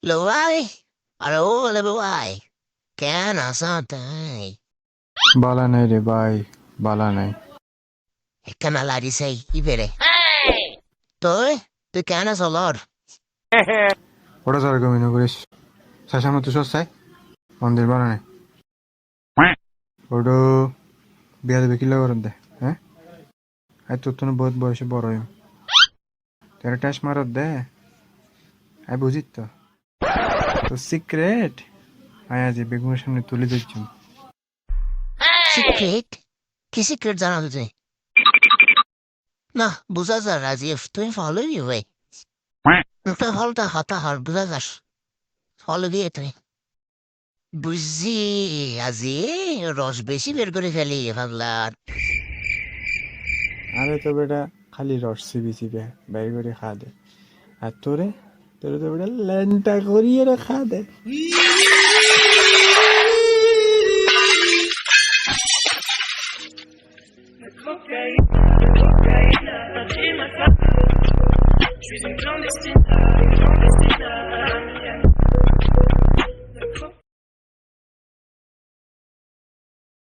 Lo vai? Allora lo vai? কেন আসা তাই বালা নাই রে ভাই, বালা নাই। কেন লারিস কি বেড়ে তুই তুই কেন আসলর ওটা সারা কমিনো করিস, শাসার মতো সস্তায় মন্দির বালা নাই। ওটা বিয়া দেবে কিলা করেন দে, হ্যাঁ? আই তোর তো বহুত বয়সে বড় হইম, তেরা ট্যাস মারত দে, আই বুঝিত তো। তো সিক্রেট আই আজ বেগুনের সামনে তুলে দিচ্ছি। সিক্রেট কি সিক্রেট জানা তুই না বুঝা যা রাজীব তুই ভালোই ভাই একটা ভালোটা হাতা হার বুঝা যাস ফলো দিয়ে তুই বুঝছি আজি রস বেশি বের করে ফেলি ভাবলার আরে তো বেটা খালি রস চিবি চিবে বের করে খা দে, আর তোরে তোরে তো বেটা ল্যাংটা করিয়ে খা দে।